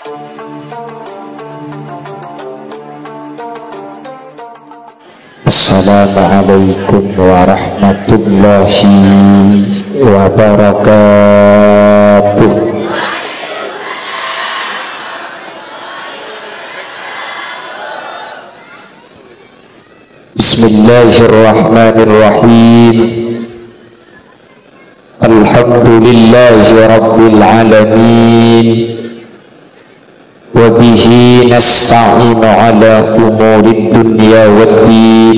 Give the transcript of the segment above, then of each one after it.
Assalamualaikum warahmatullahi wabarakatuh. Bismillahirrahmanirrahim. Alhamdulillahi rabbil alamin. Wabihi nasta'inu ala umurid dunya waddin.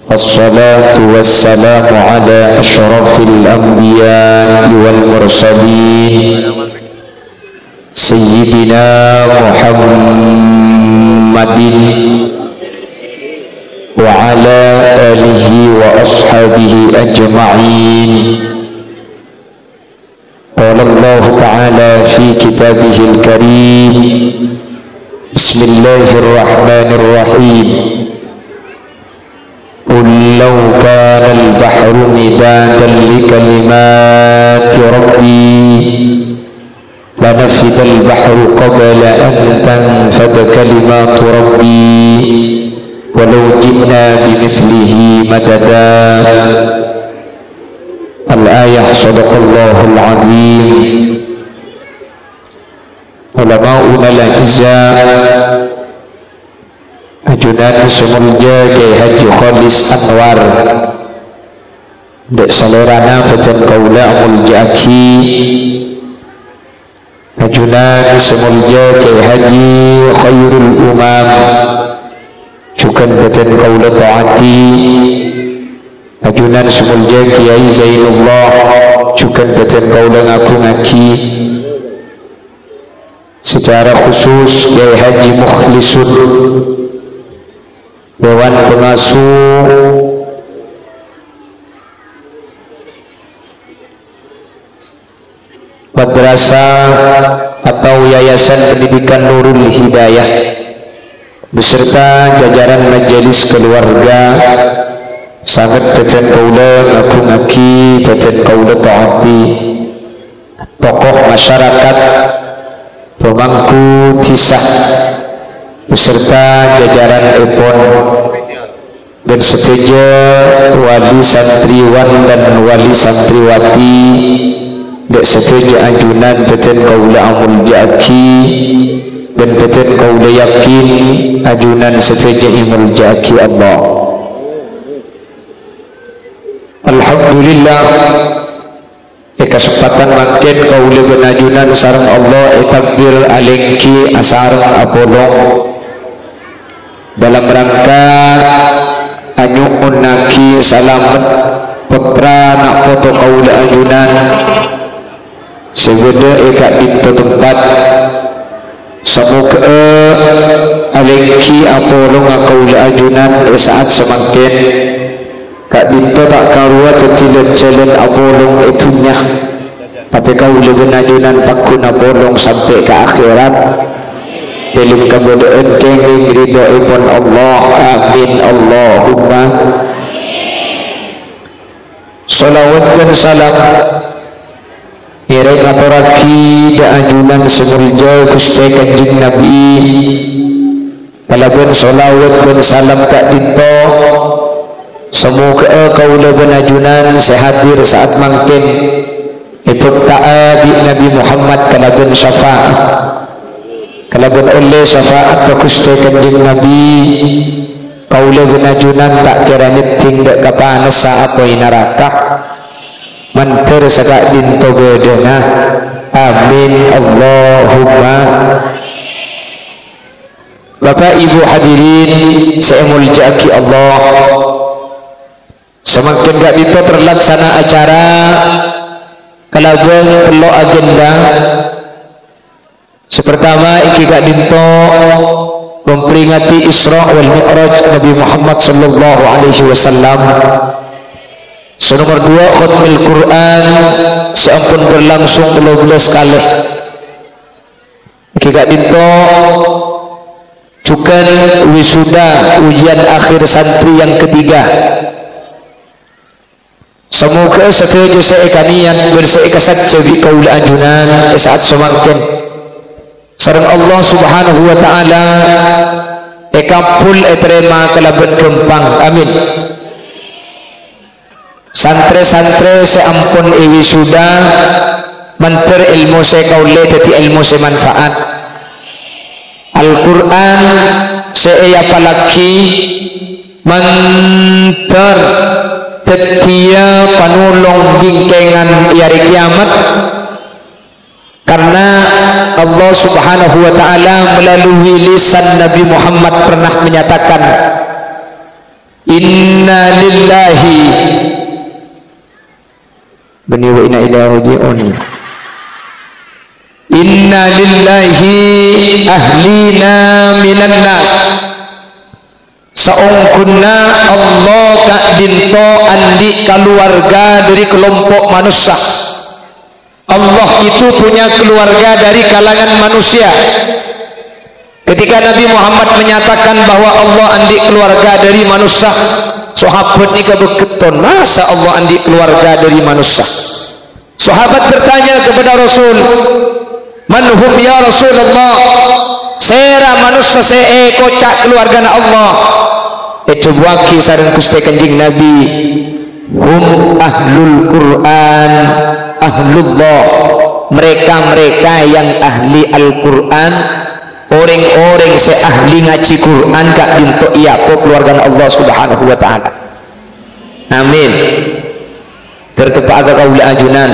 Wassalatu wassalamu ala ashrafil anbiya'i wal mursalin Sayyidina Muhammadin wa ala alihi wa ashabihi ajma'in. قال الله تعالى في كتابه الكريم بسم الله الرحمن الرحيم قل لو كان البحر مدادا لكلمات ربي لنفد البحر قبل أن تنفد كلمات ربي ولو جئنا بمثله مددا. Al-ayah sadaqallahul azim. Ulama'una al-izzah ajunan semulja Kyai Haji Khalis Anwar dek salerana beten kaula muljaki ajunan semulja Kyai Haji Khairul Umam cukan beten kaula taati ajunan semulja Kiai Zainullah cukan beten kaula ngaku ngaki secara khusus Kiai Haji Mukhlisun Dewan Pengasuh Madrasah atau Yayasan Pendidikan Nurul Hidayah beserta jajaran majelis keluarga sangat beten kaula ngaku ngaki beten kaula taati tokoh masyarakat pemangku tisah beserta jajaran epon dan seteja wali santriwan dan wali santriwati dek seteja ajunan beten kaula amul jaki dan beten kaula yakin ajunan seteja imul jaki Allah. Alhamdulillah kesempatan makin kaula benajunan sareng Allah takbir alengki asareng apolong dalam rangka anyuun naki salamet pekra nak foto kaula ajunan segede eka dinto tempat semoga alengki apolong kaula ajunan saat semakin Kak Dinto tak karua tertilat jalan abolong itunya tapi kau lebih najunan pakun abolong sampai ke akhirat dalam kemudahan kenging ridho ipon Allah amin Allahumma salawat dan salam ireng aturaki da ajunan semulja Gusti Kanjeng Nabi kalaban salawat dan salam Kak Dinto semoga kaula benajunan sehadir saat mangkin itu ta'abi Nabi Muhammad kalaban syafaat kalaban oleh syafaat Gusti Kanjeng Nabi kaula benajunan tak kira nyeting dek kapanas saat oi neraka manter sagak dinto bedena amin Allahumma. Bapak Ibu hadirin saya muljaki Allah, semakin gak itu terlaksana acara kalaban perlu agenda sepertama iki gak dinto memperingati Isra wal Mi'raj Nabi Muhammad sallallahu alaihi wasallam. Senomor 2 khatmil Quran seampun berlangsung 12 kali iki gak dinto cukan wisuda ujian akhir santri yang ketiga. Semoga setuju seekanian berseikasan sebi kaul ajunan saat semakin sareng Allah subhanahu wa ta'ala ekapul eterema kelaban kempang amin. Santre-santre seampun iwi sudah menter ilmu se kaule teti ilmu se manfaat Al-Quran se apalagi menter tetia panulong gingkengan hari kiamat, karena Allah subhanahu wa ta'ala melalui lisan Nabi Muhammad pernah menyatakan inna lillahi bani wa inna ilaihi raji'un, inna lillahi ahlina minan nas, saungkunna Allah kak dinto andi keluarga dari kelompok manusia. Allah itu punya keluarga dari kalangan manusia. Ketika Nabi Muhammad menyatakan bahwa Allah andi keluarga dari manusia, sahabat ini kebeketon, masa Allah andi keluarga dari manusia? Sahabat bertanya kepada Rasul, manhum ya Rasulullah, sera manusia se kocak keluarga Allah. Coba sareng Gusti Kanjeng Nabi, hum ahlul Quran ahlullah, mereka-mereka yang ahli Al-Quran, orang-orang se ahli ngaji Quran kak dinto iya ko keluarga Allah subhanahu wa ta'ala. Amin. Tertepak agak kaula ajunan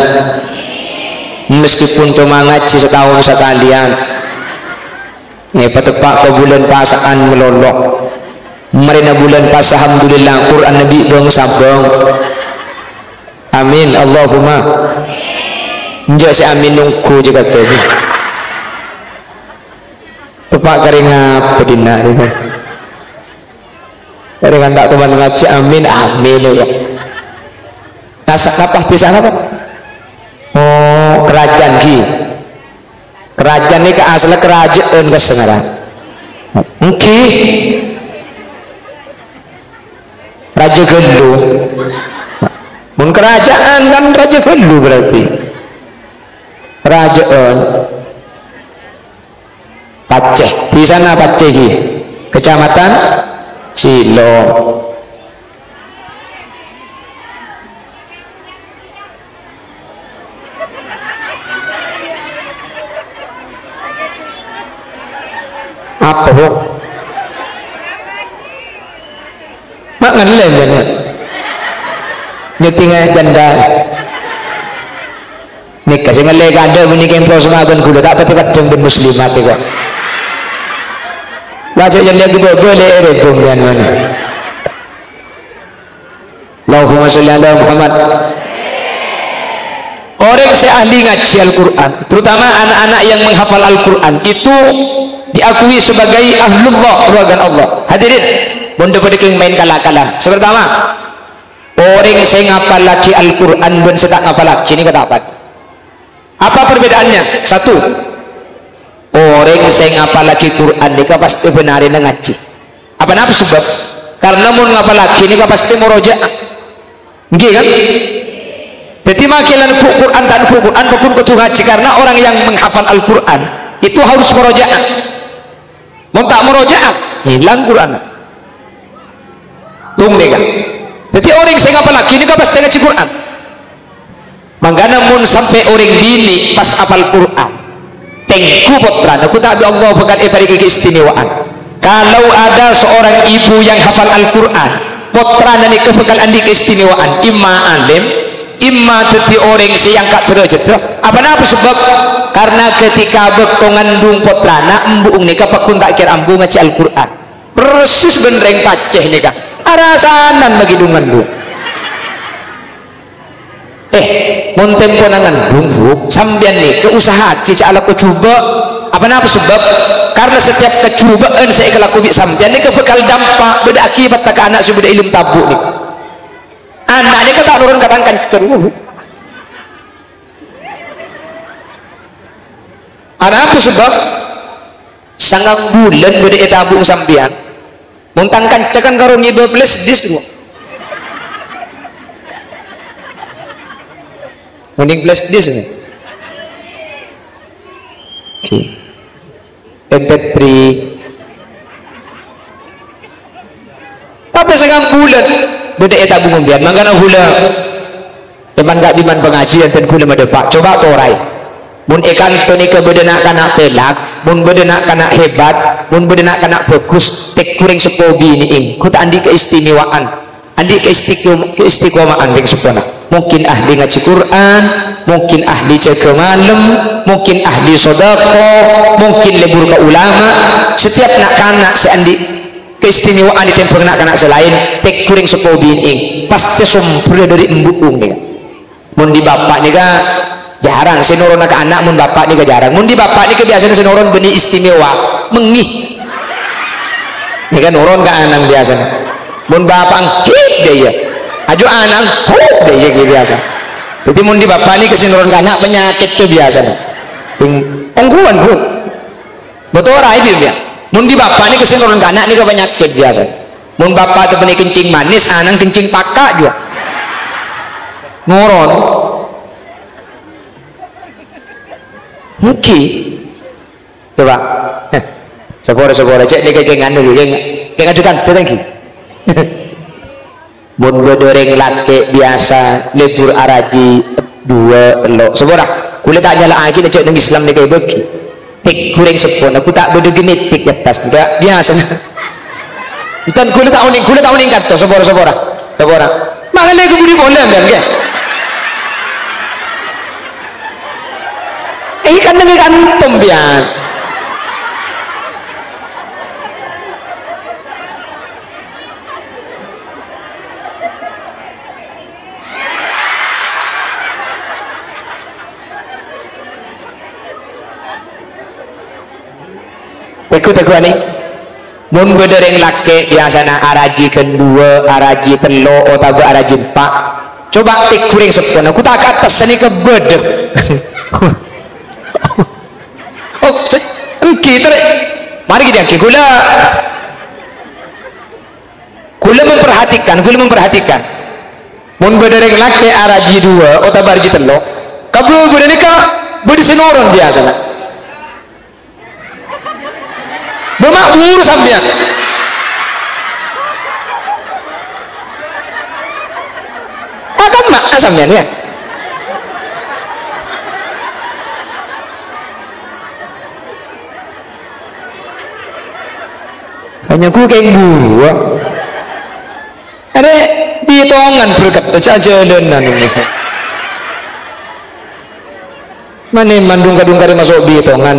meskipun cuma ngaji setahun sekalian patepak ke bulan pasaan melolok merina bulan pas alhamdulillah Quran Nabi bang sabang. Amin Allahumma njak si amin nungku juga tadi tepak keringat pedina itu keringat tak teman ngaji amin amin ya nasa kapah bisa apa? Oh kerajaan ki, kerajaan ini ke asal kerajaan ke sengaran mungkin Raja Gelu mun kerajaan kan Raja Gelu berarti kerajaan Paceh di sana Paceh kecamatan Silo. Apa bu? Mak ngelem banget nyetingnya janda nih kasih ngelem ada bunyi kempro semakan kuda tak pati kadang ben muslimat kok wajah janda juga boleh rebung dan mana. Allahumma sholli ala Muhammad. Orang seahli ngaji Al-Quran, terutama anak-anak yang menghafal Al-Quran itu diakui sebagai ahlullah, keluarga Allah. Hadirin bunda pada main kalah-kalah. Pertama, orang saya ngapal lagi Al-Quran dan saya tak ngapal lagi, ini kata apa perbedaannya? Satu, orang saya ngapal lagi Quran ini pasti benarin ngaji. Apa nama sebab? Karena mau ngapal lagi ini pasti murojaah, nggih kan? Jadi makilan Quran dan Quran pun kudu ngaji, karena orang yang menghafal Al-Quran itu harus murojaah. Mau tak murojaah hilang Quran. Tung deh kan. Jadi orang saya ngapal lagi ini pasti ngaji Quran. Mangga namun sampai orang bini pas hafal Quran, tengku potran. Aku tak ada Allah berkat beri keistimewaan. Kalau ada seorang ibu yang hafal Al-Quran, potran ini kebekal andi keistimewaan. Imma alim, imma teti orang siang kak derajat. Apa nama sebab? Karena ketika bektongan dung potrana embung nikah pakun tak kira ambu ngaji Al-Quran persis benereng paceh nikah arasanan bagi dungan dung mun tempo nangan dung buk sambian nih keusaha kita ala coba. Apa nama sebab? Karena setiap kecubaan saya kelaku sambian nih kebekal dampak beda akibat tak anak sudah ilmu tabu nih anak ini kata turun katakan ceruh. Ada apa sebab? Sangat bulan beda etabung sambian muntangkan cekan karung 12 dis dua mending plus dis ini. Okay. MP3 apa sekarang bulan beda eta bungung biar mangkana hula teman gak diman pengajian dan hula medepak coba torai mun ikan to nika bedena kana pelak mun bedena kana hebat mun bedena kana bagus tek kuring sepobi ini ing ku tak andi keistimewaan andi keistiqomaan ring sepona mungkin ahli ngaji Quran mungkin ahli jaga malam mungkin ahli sedekah mungkin lebur ke ulama setiap nak kana si andi keistimewaan di tempat nak kana selain tek kuring sepobi ini ing pasti sumber dari embukung nih mun di bapak nih ka jarang sinoron ke anak mun bapak nih ke jarang mun di bapak nih kebiasaan sinoron benih istimewa mengih ini kan noron ke anak biasa mun bapak ngkit deh ya aju anak huk deh ya biasa jadi mun di bapak nih kesinoron ke anak penyakit tuh biasa ongguan bu betul orang itu ya mun di bapak nih kesinoron ke anak nih ke penyakit biasa mun bapak tuh benih kencing manis anak kencing pakak juga noron mungkin coba segera cek dia kayak nganu kayak ngajukan tuh lagi mun bodoreng laki biasa lebur araji dua lo segera kulit tak nyala lagi cek dengan Islam nih kayak begi pik kurang sepon aku tak bodoh gini pik atas enggak biasa dan kulit tak uning kata segera makanya aku budi boleh kan ya ikan dengan kantum biar teku nih mun bedereng laki biasana araji kedua araji telo atau araji empat coba tik kuring sepon aku tak atas seni kebedek oh kita mari kita kula memperhatikan mun bedereng laki araji dua atau araji telo kabel gue nikah berdisinoron biasa bermakmur sampean akan mak sampean ya hanya ku kayak gua ada di tongan berkat saja dan ini mana mandung kadung kari masuk di tongan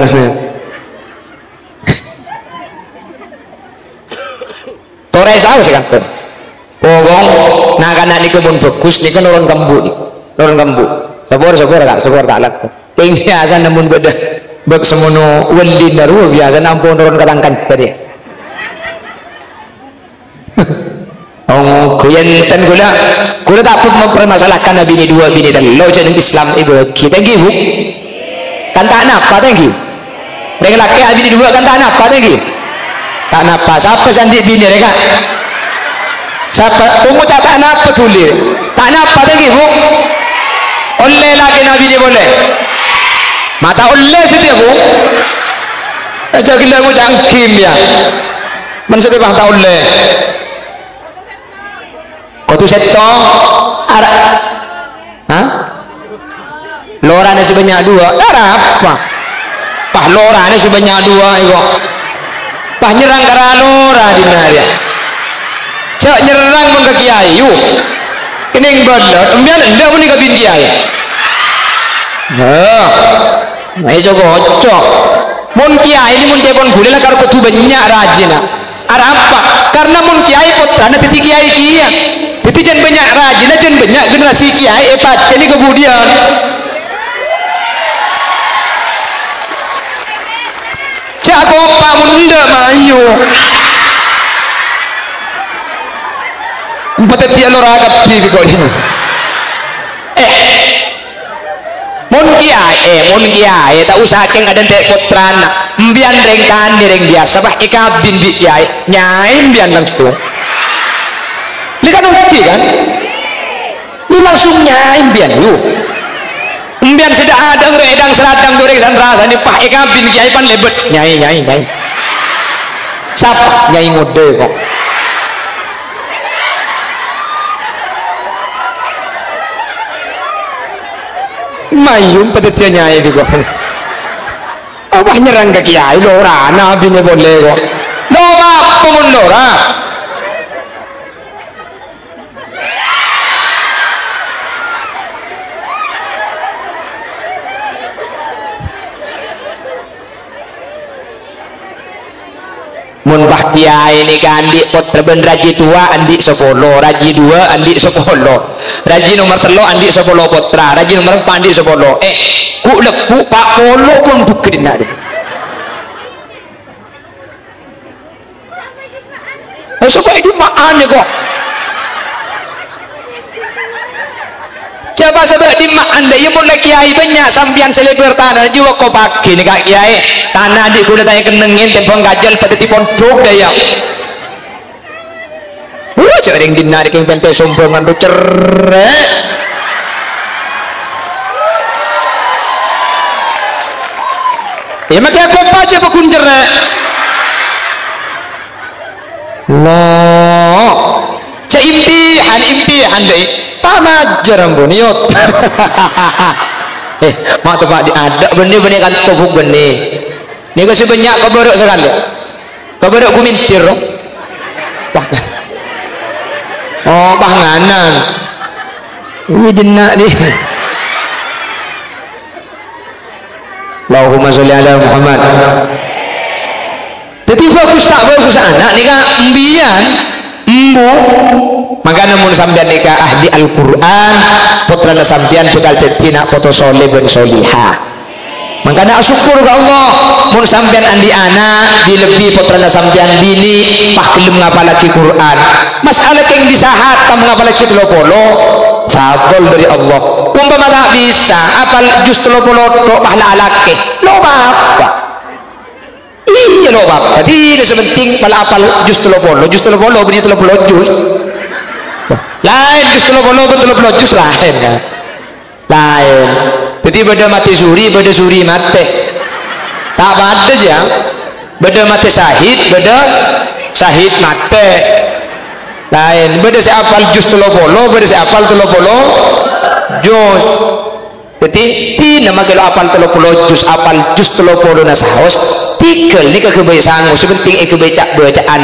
torai saus kan pogong nah karena ini kebun bagus ini kan orang kambu sabor tak lak kayak biasa namun beda bak semono wali daru biasa nampun orang katangkan tadi oh kuyantan gula tak pun mempermasalahkan nabi ini dua bini dan lo jadi Islam ibu kita gitu kan tak napa tadi mereka laki bini dua kan tak napa tadi tak napa siapa santi bini mereka siapa tunggu tak napa tulis tak napa lagi bu oleh lagi nabi ini boleh mata oleh sih bu aja kita mau jangkim ya maksudnya bang tak oleh kau tu setong arah lorane sebanyak dua arah apa pah lorane sebanyak dua itu pah nyerang karena lora di mana cak nyerang pun ke kiai yuk kening balot embian enggak pun ke bin kiai nah itu kocok mun kiai ini mun telepon boleh lah kalau kutu banyak rajin arah apa karena mun kiai putrana titik kiai kia itu jangan banyak rajin jangan banyak generasi kiai pacar ini kemudian jago pak munda mayu empat tiap orang kapi kau ini mun kiai tak usah keng ada dek putrana mbian rengkan reng biasa bah ikabin di kiai nyai mbian langsung ini kan ukti kan ini langsung nyai mbian lu Mbian sudah ada redang seradang goreng sandrasa ni pak ekabin kiai pan lebet nyai siapa nyai ngode kok mayum petetnya nyai juga apa nyerang ke kiai lora nabi ne boleh kok lora pemun lora mun bah kiai ini kan andi putra ben raji tua andi 10 raji 2 andi 10 raji nomor 3 andi 10 putra raji nomor 4 andi 10 ku leku pak polo pun bukit nak dia supaya di maan ya kok coba sebab di maan dia mulai kiai banyak sampian seleber tanah juga kau pakai nih kak kiai tanah di kuda tanya kenengin tempong gajal pada tipon dok daya cering dinarik yang pentai sombongan tu cerek ya makanya kau aja pakun cerek Allah cak impihan deh tamat jarang buniot mak tempat ada benih kan topuk benih ni kasi banyak kabarok sekali kabarok kumintir oh panganan ini jenak ni Allahumma sholli ala Muhammad jadi bagus anak ni kan embian embu maka namun sampean nikah ahli Al-Quran putra sampean bekal jadi nak foto soleh dan solihah maka nak syukur ke Allah mun sampean andi anak dilebih putra sampean bini pak gelem ngapalake Quran masalah yang disahat kamu ngapalake 30 fadl dari Allah umpama tak bisa apal juz 30 tok pahala alake lo apa iya lo bapak jadi sepenting pala apal juz 30 bunyi 30 juz lain juz 30 juz lain kan lain jadi beda mati suri beda suri mati tak beda aja beda mati syahid beda syahid mati lain beda si apal juz 30 beda si apal 30 juz jadi di nama kalau apal 30 juz apal juz 30 nasahos tikel ni kekebiasaan sepenting kebaca bacaan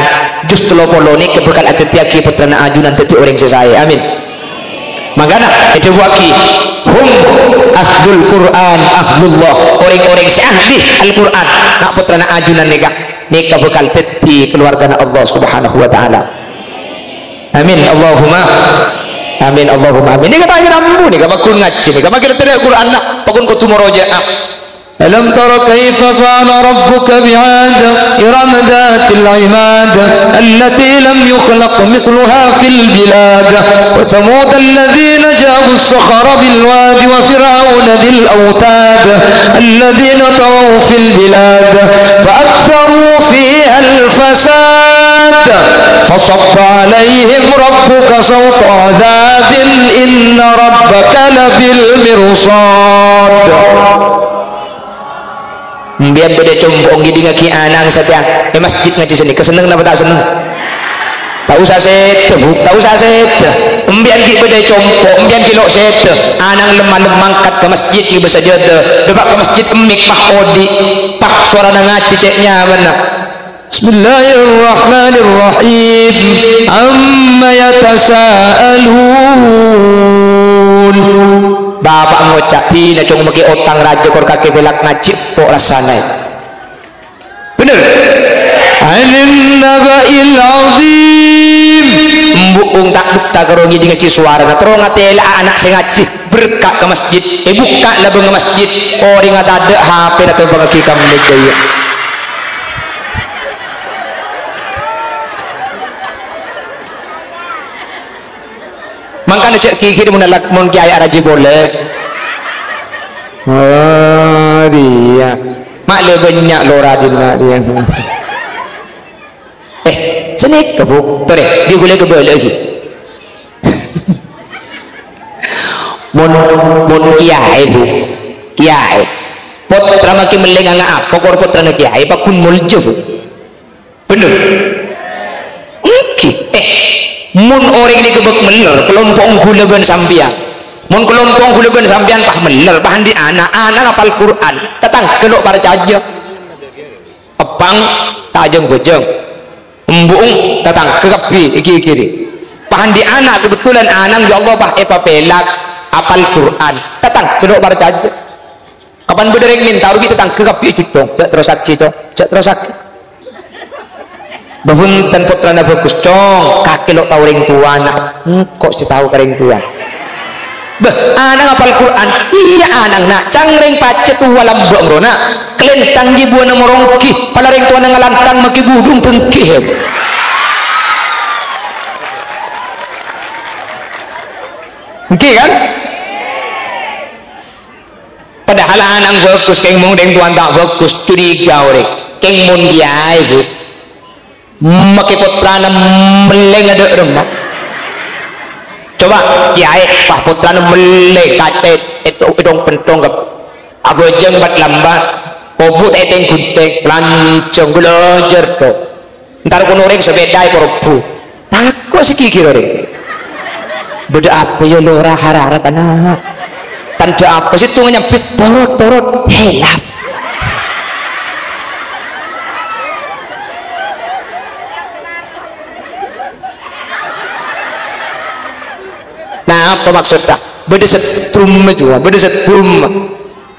juz 30 ni kebekal atetiaki putrana ajunan teti orang sesaya amin makanya itu waki hum ahlul Quran ahlullah orang-orang si ahli Al-Quran nak putrana ajunan nikah bekal teti keluarga Allah subhanahu wa ta'ala amin Allahumma amin Allahumma amin. Ini kata aja namu nih, kata kun ngaji nih, kata kita tidak Quran nak, pakun kau tuh merojaah. Alam tara kaifa fa'ala rabbuka bi'ad iram dhatil 'imad allati lam yukhlaq mithluha fil bilad wa samud alladhina jabu as-sakhara bil wadi wa fir'aun dhil awtad alladhina tawaw fil bilad fa aktharu fiha al-fasad fasaffa 'alayhim rabbuka sawta 'adhabin inna rabbaka labil mirsad. Biar beda compong gini ngaki anang saja masjid ngaji sini keseneng apa tak seneng tak usah set biar kita beda compong biar kita set anang lemah kat ke masjid ni bersajada depak ke masjid emik pak odi pak suara ngaji ceknya mana Bismillahirrahmanirrahim amma yatasaalun bapak ngocak tina cuma pakai otang raja kor kaki belak najib kok rasanya bener anin naba'il azim mbukung tak bukta kerongi dengan suara terus ngatela anak saya ngaji berkak ke masjid buka lah ke masjid orang ada HP atau bagi kamu gaya makanya cek kiki menolak mun kiai araji boleh oh dia mak le banyak lo rajin nak dia sini kebuk tore dia boleh kebal lagi mun kiai bu kiai putra maki meleng nga apa kor putra na kiai pa kun muljo bener mun orang ini kebek meler kelompok gulagan sambian mun kelompok gulagan sambian pah meler pah di anak apal Quran tetang kelok para caja apang tajeng gojeng embung tetang kekepi iki kiri pah di anak kebetulan anak ya Allah pah epa pelak apal Quran tetang kelok para caja kapan bedereng minta rugi tetang kekepi cutong cak terus saksi to cak terus saksi bahun dan putra na bagus cong kaki lo tau ring tua nak kok si tahu kering tua bah anak apal Quran iya anak nak cangring pacet walam bro nak kelentang jibuan na morongki pala ring tua na ngalantang maki budung tengki oke kan padahal anak bagus keng mong ring tuan tak bagus curiga orang keng mong diay bu maki putrana meleng ada rumah coba kiai pah putrana meleng katet itu idong pentong gap abu jembat lambat pobut eteng gunting lancong belajar to ntar kuno ring sepedai porbu takut si kiki ring beda apa ya lo hara tanah tanda apa sih tuh nyempit torot helap nah apa maksudnya beda setrum juga beda setrum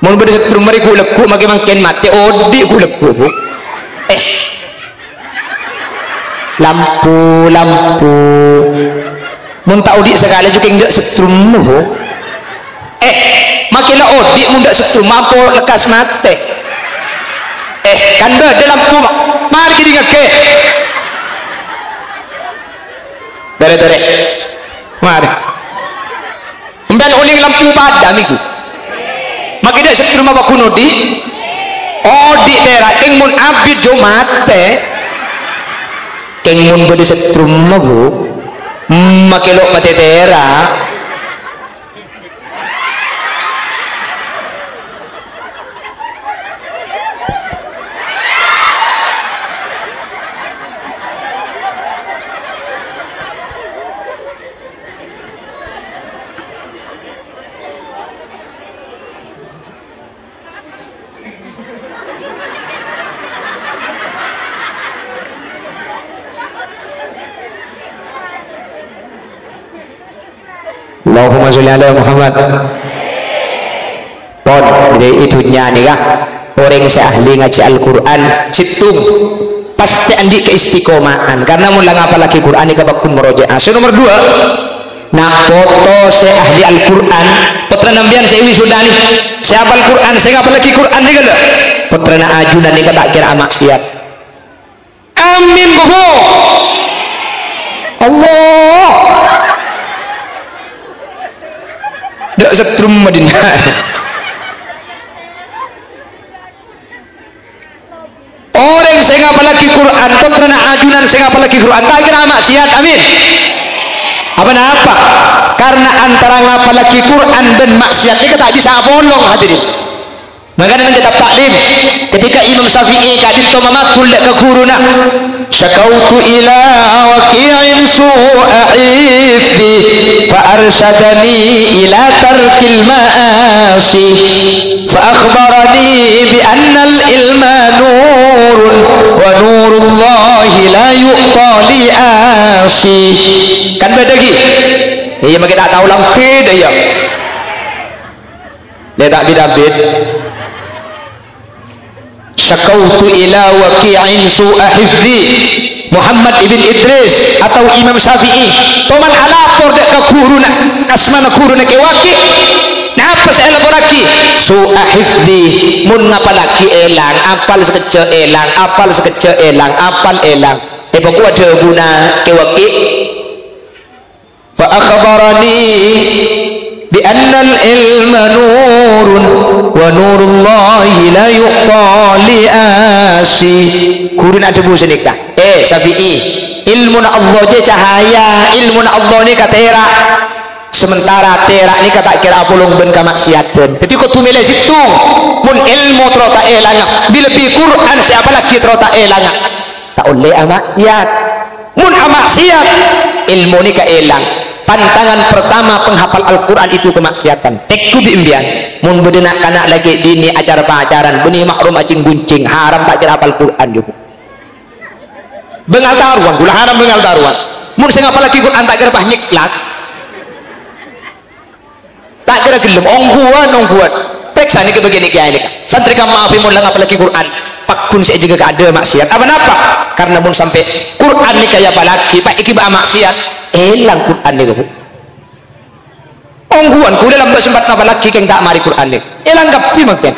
mau beda setrum mari kuleku maki mangken mati odi kuleku lampu mun tak odi sekali juga ndak setrum makilah odi mun ndak setrum mampu lekas mati kan beda lampu mari kita ngake dere mari dan uling lampu padam itu makanya setrum apa kuno di odi daerah keng mun abid do mate keng mun bodi setrum bu makelo mate daerah Allahumma sholli ala Muhammad pon dari itunya nih kah orang seahli ngaji Al-Quran situng pasti andi keistiqomahan karena mulai apalagi Quran ini kabakun merojaah nomor 2 nah foto seahli Al-Quran putra nambian saya wisuda nih saya hafal Quran saya apalagi Quran nih kalau putra na ajunan nih tak kira maksiat amin bobo Allah dak setrum Madinah orang saya ngapalagi Quran putrana ajunan saya ngapalagi Quran tak kira maksiat amin apa karena antara ngapalagi Quran dan maksiat ini tak bisa bolong hadirin makanya menjadi taklim ketika Imam Syafi'i kadin to mamatul ke guruna syakautu ila waqi'in su'a ifi fa arsyadani ila tarkil ma'asi fa akhbarani bi anna al ilma nurun wa nurullahi la yu'ta li asi kan beda lagi iya makin tak tahu lampi dah ya dia tak bidabid syakautu ila waqi'in su'a hifzi Muhammad ibn Idris atau Imam Syafi'i toman alapor dek ke guruna asmana guruna ke waqi' nah apa saya lapor lagi su'a hifzi mun ngapalaki elang apal sekece elang apal sekece elang apal elang pokok ada guna ke waqi' fa akhbarani bi anna al ilma nurun wa nurullahi la yuqta li asi kurun ada bu senikah Syafi'i ilmu na Allah je cahaya ilmu na Allah ni katera sementara terak ni kata kira apulung ben kamaksiatan ketika tu milih situ mun ilmu terota elang bila bi Quran siapa lagi terota elang tak oleh amaksiat mun amaksiat ilmu ni ka elang pantangan pertama penghafal Al-Quran itu kemaksiatan tekku biimbian mun bedenak kanak lagi dini acara pacaran beni makrum acing guncing haram tak kira hafal Quran juga bengal taruan gula haram bengal taruan mun sing hafal lagi Quran tak kira bah nyiklat tak kira gelem ongguan peksa ni begini kiai ni santri kamu maafi mun lang apalagi Quran pakun saya juga ada maksiat apa karena mun sampai Quran ni kaya apalagi pak iki ba maksiat elang Quran ni bu ongguan ku dalam sempat apalagi keng tak mari Quran ni elang kapi makin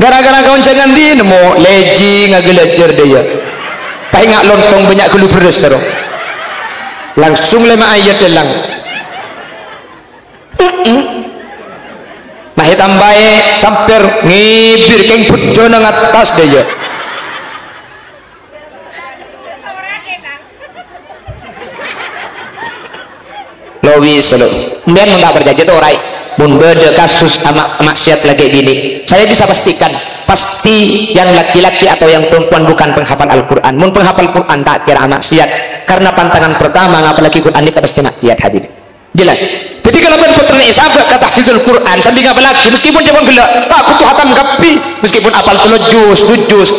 gara-gara kau jangan di nemu leji ngagelajar dia pak ngak lontong banyak kelu pedes terus langsung 5 ayat elang Mahi tambahe samper ngibir keng pujo nang atas dia. Lowi selo. Kemudian mun tak berjanji tu orai. Mun beda kasus maksiat lagi gini. Saya bisa pastikan pasti yang laki-laki atau yang perempuan bukan penghafal Al-Qur'an. Mun penghafal Quran tak kira maksiat karena pantangan pertama ngapalagi Quran ini pasti maksiat hadir. Jelas. Jadi kalau putra isabah kata hafizul Quran sambil ngapal lagi meskipun jangan gelak pak kutu hatam kapi meskipun apal telujus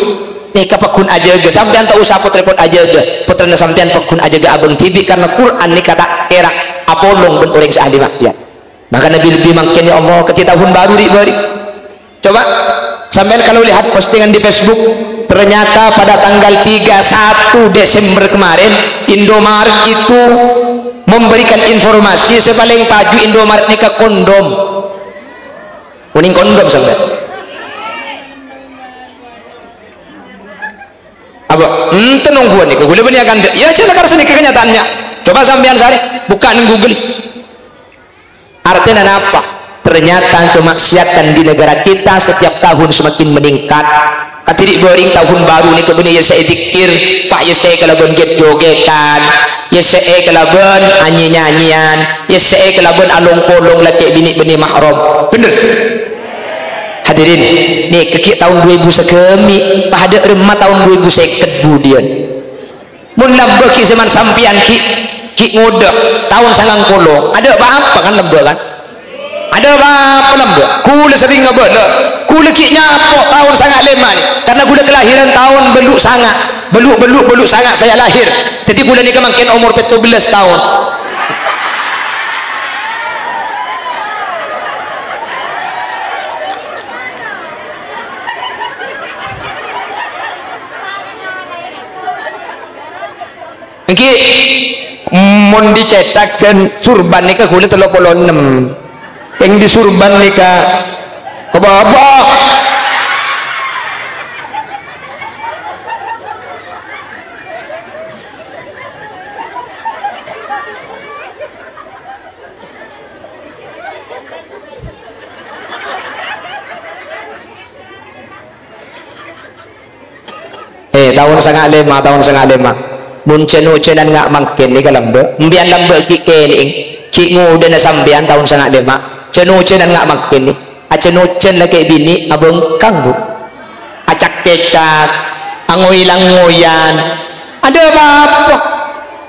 kapakun aja ge sampean tak usah repot aja ge putrana sampean pakun aja ge abang tibi karena Quran ni kata erak apolong ben orang seahli maksiat maka Nabi lebih makin ya Allah ke tahun baru di bari coba sampean kalau lihat postingan di Facebook ternyata pada tanggal 31 Desember kemarin Indomaret itu memberikan informasi sepaling paju Indomaret ni ke kondom kuning kondom sampai apa nungguan ni Google punya kan ya cerita sini kenyataannya coba sampean sari buka di Google artinya apa ternyata kemaksiatan di negara kita setiap tahun semakin meningkat katirik boring tahun baru ni kemudian ya saya zikir pak ya saya kelaban jogetan ya saya kelaban nyanyi-nyanyian ya saya kelaban along-kolong laki bini bini mahram bener hadirin nih kekik tahun 2000 sekemi pada remah tahun 2000 kemudian mun lambah ki zaman sampian ki ngode tahun sangang kolong ada apa kan lambah kan ada apa lambah kula sering ngabala kula ki nyapok tahun sangat lema ni karena kula kelahiran tahun beluk sangat saya lahir jadi kula ni kemakin umur 17 tahun iki mun dicetak dan surban ni ke kula 36 yang di surban nikah apa tahun sangat lima mun cenan ngak makin ni kalambe mbian lambe ki keling ki ngude na sambian tahun sangat lima cenucenan ngak makin ni acenucen lagi bini abang kang bu acak kecak angoilang ngoyan ada apa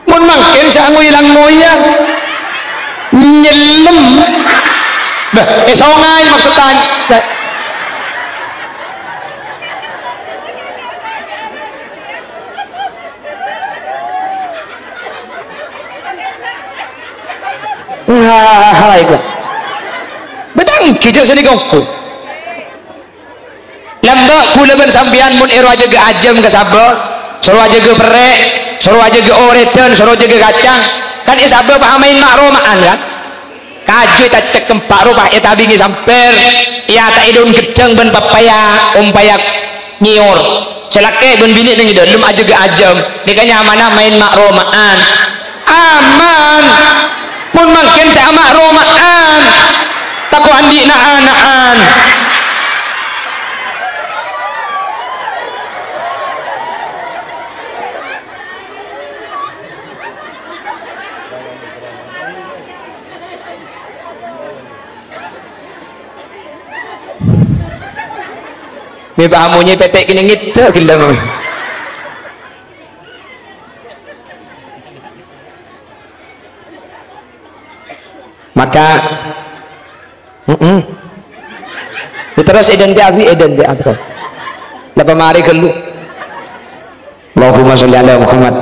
mun makin sa angoilang ngoyan nyelem bah songai maksudnya itu betang kita sini kongku lambak kula ben sambian mun ero aja ge ajam ke sabel suruh aja ge perek suruh aja ge oreten suruh aja ge kacang kan isabel pahamain makromaan kan kaju tak cek kempak rupah eta bingi samper ya tak idun gedeng ben papaya umpaya nyiur celake ben bini nang dalam aja ge ajam nikanya mana main makromaan aman mun makin sama romaan taku andi naan Mi pahamunye petek kini ngit gila. Maka terus eden abi terus. Lepas mari gelu. Allahumma sholli ala Muhammad.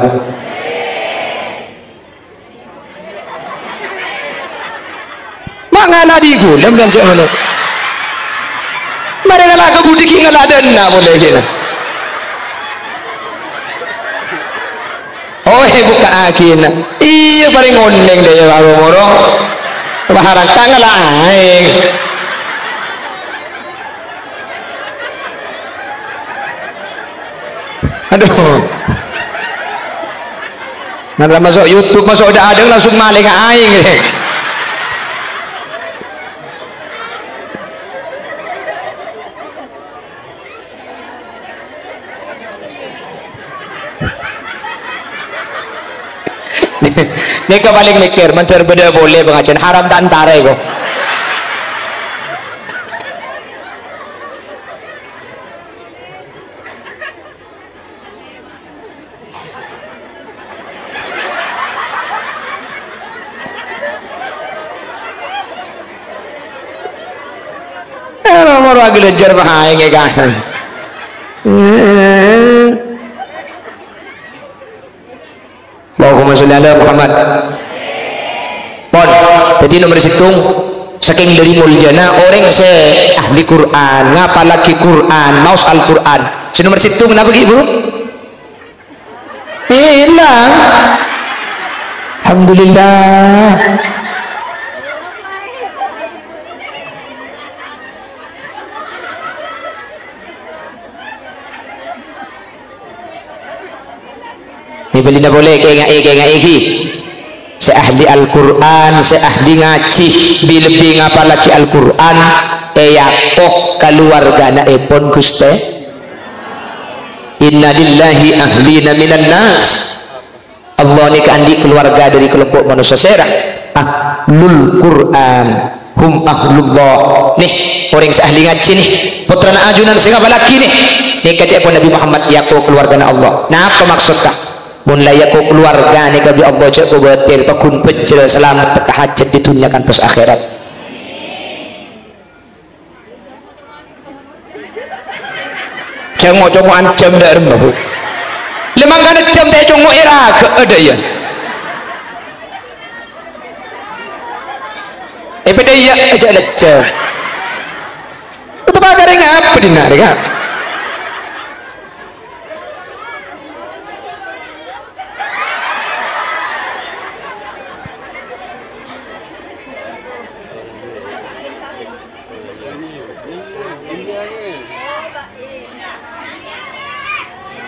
Mangala di gulam dan cak ngono. Mari ngala ke budi ki ngala denna boleh kena. Oh buka akina. Iya paling oneng deh ya moro. Baharan tangan aing. Aduh. Nara masuk YouTube, masuk udah ada langsung maling aing. Ini kau paling mikir, mencer beda boleh pengajian haram tak antara itu. Nomor lagi lejar bahaya kan. Allahumma sholli ala Muhammad. Pon, jadi nomor situng saking dari muljana orang se ahli Quran, ngapa lagi Quran, maus Al Quran. Si nomor situng kenapa ibu? Hilang. Alhamdulillah. Ni beli na boleh kaya ngai ki. Seahli Al-Quran, seahli ngaji, lebih ngapa lagi Al-Quran, yakoh keluarga na epon Guste. Inna lillahi ahlina minan nas. Allah ni kandi keluarga dari kelompok manusia serah. Ahlul Quran, hum ahlullah. Nih orang seahli ngaji nih, putra na ajunan sing apa lagi nih? Nih kacek pun Nabi Muhammad yakoh keluarga na Allah. Nah apa maksudnya? Mun layak keluarga ni kabi Allah cak ko betul pakun pejel selamat terhajat di dunia kan pas akhirat. Cengok ancam dah remah. Lemang kan jam dah cengok era ke ada ya. Pada ya aja leceh. Itu pakai apa dina dengar?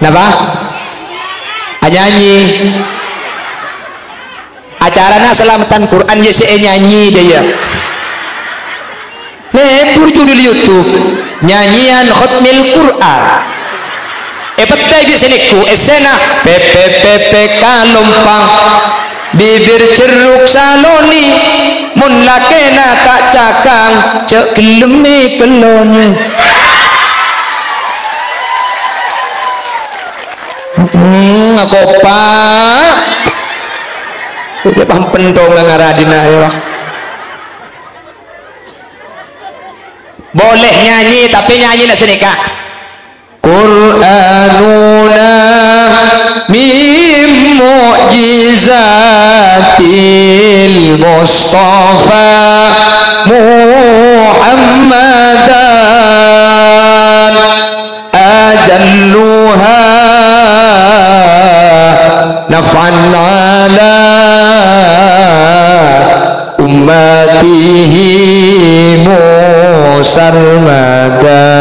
Napa? Nyanyi. Acaranya selamatan Quran ya si nyanyi dia. Lepur judul YouTube nyanyian khutmil Quran. Petai di sini ku esena PPPP Kalompang bibir ceruk saloni mun lakena tak cakang cek gelemi keloni. Aku pak udah pampentong ngaradina ya. Boleh nyanyi tapi nyanyi nak senika. Qur'anuna min mu'jizatil Mustafa Muhammadan ajalluha naf'an ala ummatihi musarmada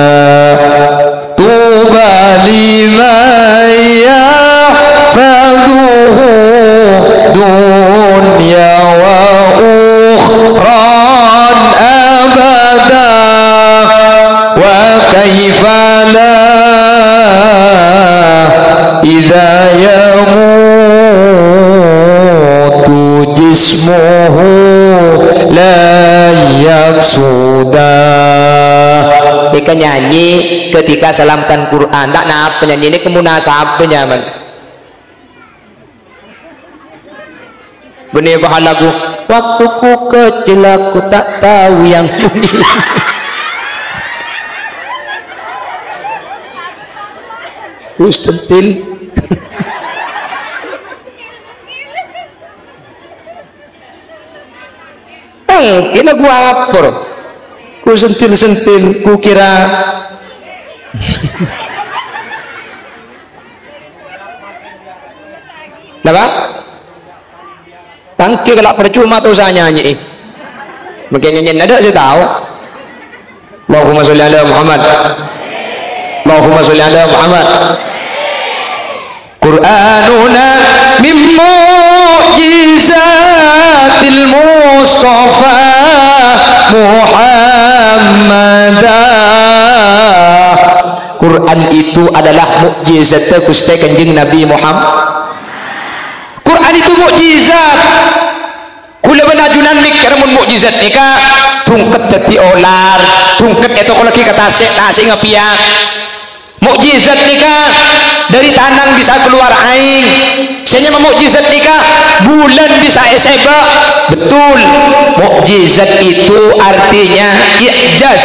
tuba liman yahfazuhu dunya wa ukhran abada wa kaifa la idza yamutu jismuhu la yafsuda nikah nyanyi ketika salamkan Quran. Tak nak penyanyi ini kemunasabahnya man. Benih bahan lagu. Waktu ku kecil aku tak tahu yang bunyi. Ku sentil. Kira gua apa? Ku sentil-sentil, ku kira apa? Tangki kalau percuma tuh saya nyanyi. Mungkin nyanyi ada saya tahu. Allahumma sholli ala Muhammad. Allahumma sholli ala Muhammad. Qur'anuna min mu'jizatil Mustafa Muhammadah. Quran itu adalah mukjizat Gusti Kanjeng Nabi Muhammad. Quran itu mukjizat. Kula benajunan nik karamun mukjizat nika tungket dadi olar, tungket itu kalau lagi kata tasik ngapiak. Mukjizat nikah dari tanang bisa keluar air. Sebenarnya mukjizat nikah bulan bisa eseba. Betul. Mukjizat itu artinya i'jaz.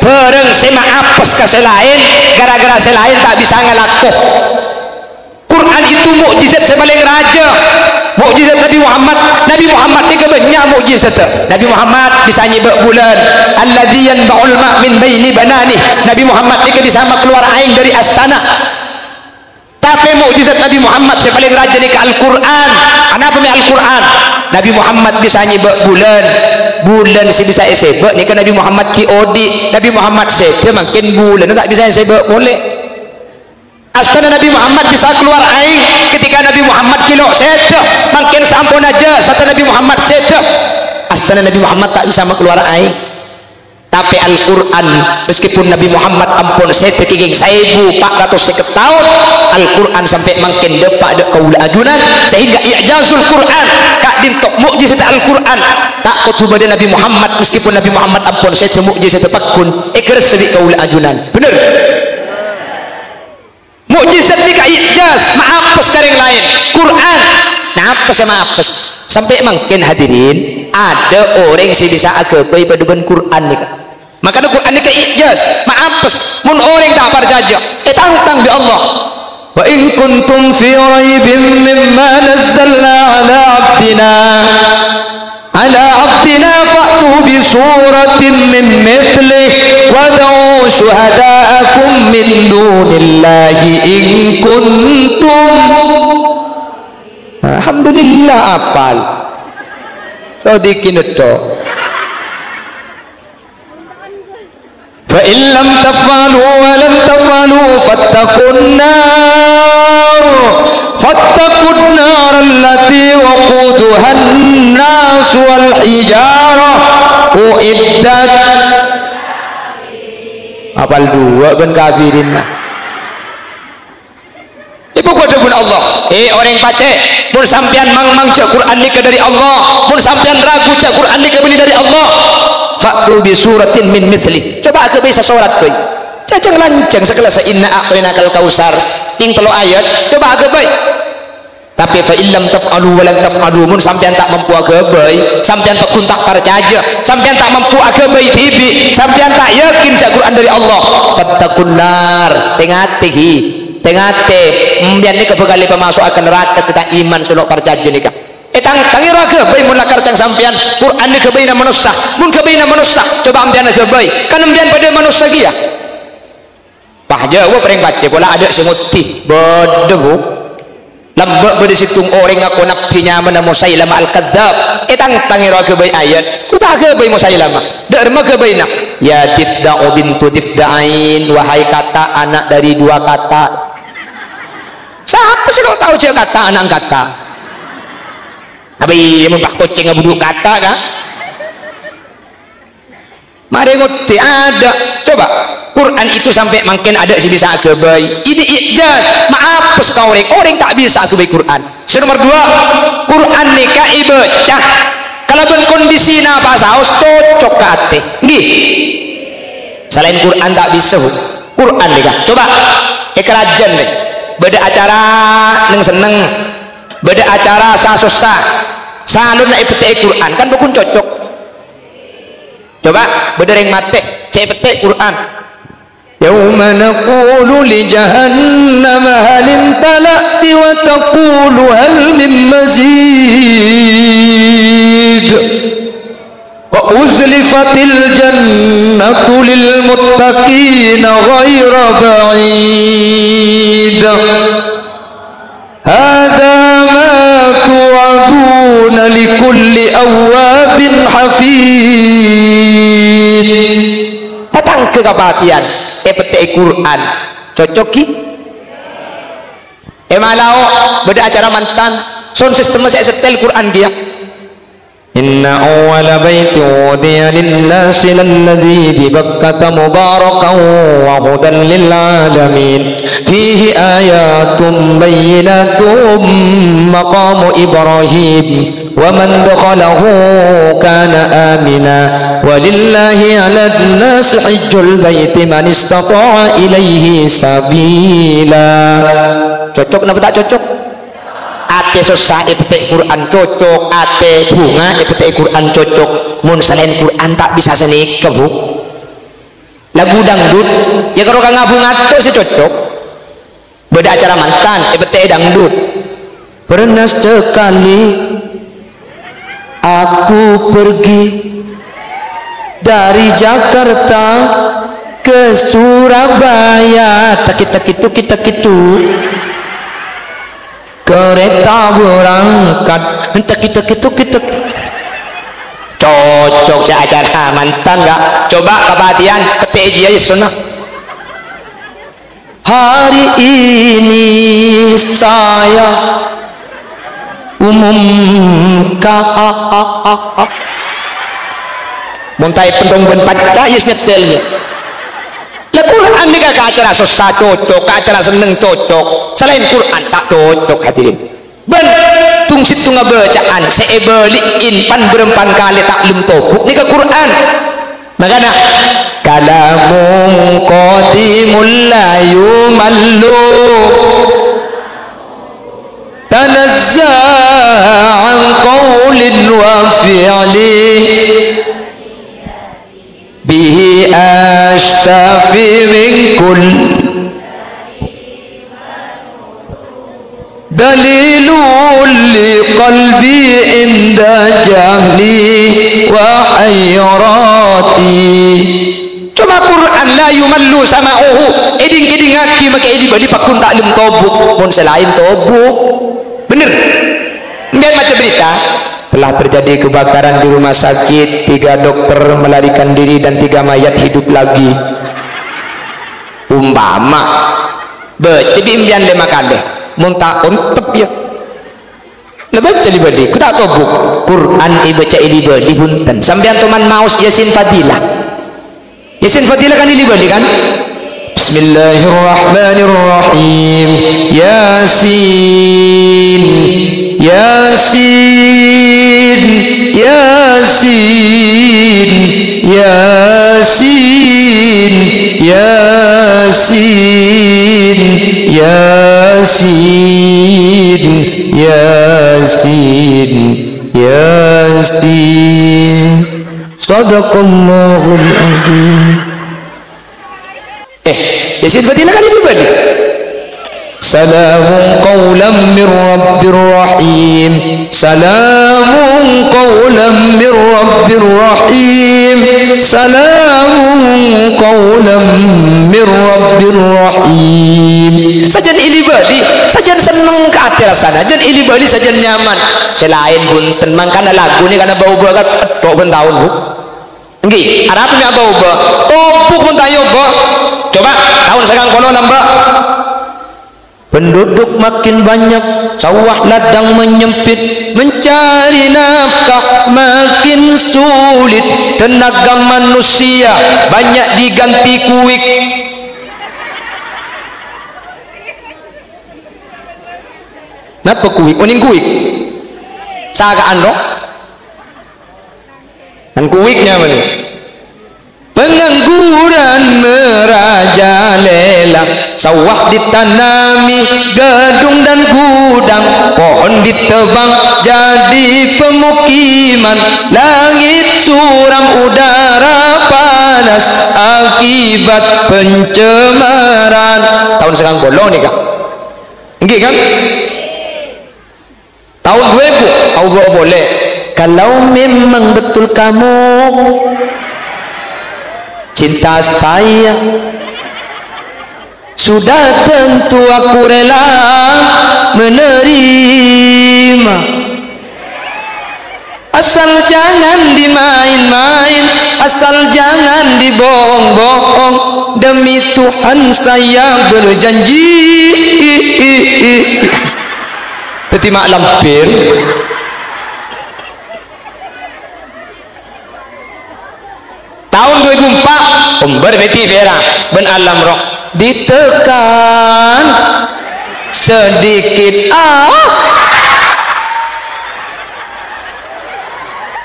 Bareng sema apes ke selain gara-gara selain tak bisa ngelakuh. Quran itu mukjizat sebaling raja. Mukjizat Nabi Muhammad. Nabi Muhammad ni banyak mukjizat. Nabi Muhammad bisa nyibak bulan. Alladzi yanba'ul ma' min baini banani. Nabi Muhammad ni bisa keluar air dari astana. Tapi mukjizat Nabi Muhammad sebaling raja ni ke Al-Quran. Kenapa ni Al-Quran? Nabi Muhammad bisa nyibak bulan. Bulan si bisa sebak ni ke Nabi Muhammad ki odi. Nabi Muhammad sebak makin bulan tak bisa sebak boleh. Astana Nabi Muhammad bisa keluar air ketika Nabi Muhammad kilo sedap makin sampun aja satu Nabi Muhammad sedap. Astana Nabi Muhammad tak bisa keluar air. Tapi Al-Quran meskipun Nabi Muhammad ampun sedap kiging 1400 tahun, Al-Quran sampai makin depak dek kaula ajunan sehingga i'jazul Quran kak dintok mukjizat Al-Quran tak kutuba Nabi Muhammad meskipun Nabi Muhammad ampun sedap mukjizat pakun ikrar sedik kaula ajunan. Bener. Mukjizat ni i'jaz maapes kareng lain Quran naapes sama apes sampai makin hadirin ada orang yang bisa agapai padukan Quran ni maka Quran ni i'jaz maapes mun orang tak percaya tantang di Allah wa in kuntum fi raibin mimma nazzalna ala abdina fa'tu bi suratin min mithlih wa da'u syuhada'akum min dunillahi in kuntum. Alhamdulillah apal so dikineto fa in lam taf'alu wa lam taf'alu fattaqun nar allati waquduha an-nas wal hijarah uiddat. Apal dua ben kafirin mah. Ibu kudu pun Allah. Orang pace mun sampean mang cak Quran ni dari Allah, mun sampean ragu cak Quran ni beli dari Allah. Fa'tu bi suratin min mithli. Coba ke bisa surat keuy. Cacang lancang sekelas inna a'tainakal kausar. Ing 3 ayat coba ke baik. Tapi fa illam taf'alu wa lam taf'alu mun sampean tak mampu agabai, sampean tak kuntak percaya, sampean tak mampu agabai tibi, sampean tak yakin cak Quran dari Allah. Fattaqun nar, tengatihi, tengate, mbian ni kebegali pemasuk akan neraka kita iman suluk percaya nikah. Tangi raga bayi mun lakar cang sampean Quran ni kebaina manusia, mun kebaina manusia, coba ambian agabai, kan ambian pada manusia dia. Pah jawab pering baca bola ada semutih bodoh. Lambak pada situng orang aku nabinya mana Musailamah al-Kadzab tangi raga bayi ayat ku tak ke bayi Musailamah dak remah ke bayi nak ya tifda'u bintu tifda'ain wahai kata anak dari 2 kata. Siapa sih kau tahu cik kata anak kata abi membah kucing ngabuduk kata kan mari nguti ada coba Quran itu sampai makin ada sih bisa agabai ini i'jaz maapes kau orang tak bisa agabai Quran. Nomor 2 Quran nikah ibecah kalau ben kondisi napa saus cocok kate nggih selain Quran tak bisa Quran deh coba kerajaan deh beda acara neng seneng beda acara sa susah salun nak petik Quran kan bukan cocok coba beda yang mate saya petik Quran yauma naqulu li jahannam hal imtala'ti wa taqulu hal min mazid wa uzlifatil jannatu lil muttaqina ghayra ba'id hadza ma tu'aduna likulli awwabin hafid datang ke kepatian petik Quran cocok ki malau beda acara mantan sound system saya setel Quran dia inna awwala baiti wudiya lin-nasi lalladzi bi Bakkah mubarakan wa hudan lil alamin fihi ayatun bayyinatun maqamu Ibrahim wa man dakhalahu kana amina walillahi 'alan nasi hajjul baiti man istata'a ilaihi sabila cocok napa tak cocok ate susah petik Quran cocok ate bunga petik Quran cocok mun selain Quran tak bisa seni kebuk lagu dangdut ya kalau kang ngabungat tuh sih cocok beda acara mantan petik dangdut pernah sekali aku pergi dari Jakarta ke Surabaya tak itu kereta berangkat kita cocok si acara mantan gak coba kebatian petik dia sunnah hari ini saya umumkan montai pendong ben paca yes nyetelnya lah Quran ni ke acara susah cocok ke acara seneng cocok selain Quran tak cocok hadirin ben tungsit tunga bacaan saya beliin pan berempan kali tak lum tobuk ni ke Quran makanya kalamun qadimul la yumallu tanazza'an qawlin wa fi'lin bihi ashtafi min kull dalilul li qalbi inda jahli wa hayrati coba Quran la yumallu sama'uhu eding-eding ngaki maka eding bali pakun tak lim tobuk pun selain tobuk bener biar macam berita telah terjadi kebakaran di rumah sakit 3 dokter melarikan diri dan 3 mayat hidup lagi umpama jadi impian lima kali muntah untep ya lebat jadi badi ku tak tobuk Quran ibaca ili badi bunten sambian teman maus Yasin Fadilah kan ili badi kan Bismillahirrahmanirrahim Yasin Yasin Yasin Yasin Yasin Yasin Yasin Yasin Sadaqallahul Azim Yasin Fadilah kan itu badi Salamun qawlan min Rabbir Rahim Salamun qawlan min Rabbir Rahim Salamun qawlan min Rabbir Rahim sajan ili bali sajan seneng ke hati rasanya sajan ili bali sajan nyaman selain bunten mangkana lagu ni karena bau banget tok ben tahun bu nggih ada apa nya bau ba topuk pun tayo ba coba tahun sekarang kono nambah penduduk makin banyak sawah ladang menyempit mencari nafkah makin sulit tenaga manusia banyak diganti kuik napa kuik oning kuik sagaan roh dan kuiknya mana pengangguran merajalela, sawah ditanami gedung dan gudang, pohon ditebang jadi pemukiman, langit suram udara panas akibat pencemaran. Tahun sekarang bolong nih kak, enggak kan? Tahun 2000 Allah boleh. Kalau memang betul kamu cinta saya, sudah tentu aku rela menerima. Asal jangan dimain-main, asal jangan dibohong-bohong, demi Tuhan saya berjanji. Peti mak lampir tahun 2004 umber beti vera ben alam roh ditekan sedikit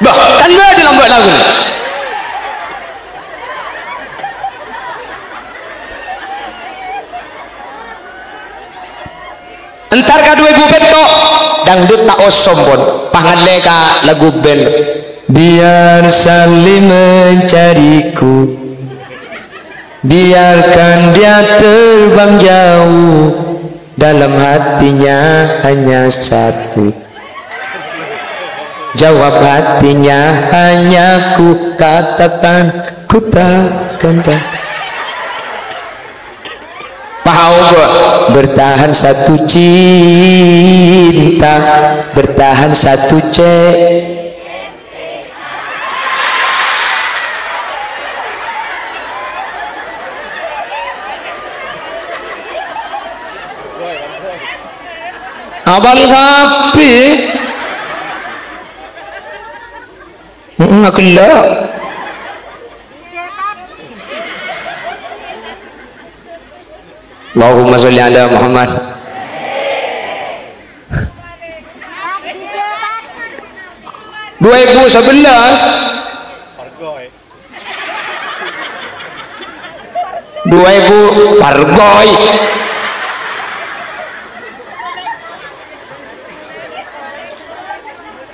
bah kan gak ada lambat lagu entar ka 2000 petok dangdut tak osombon pangadleka lagu bel biar saling mencariku, biarkan dia terbang jauh, dalam hatinya hanya satu, jawab hatinya hanya ku katakan ku takkan. Pahau gua bertahan satu cinta, bertahan satu abal kapi akelak Allahumma sholli ala Muhammad. Dua 2000 pargoy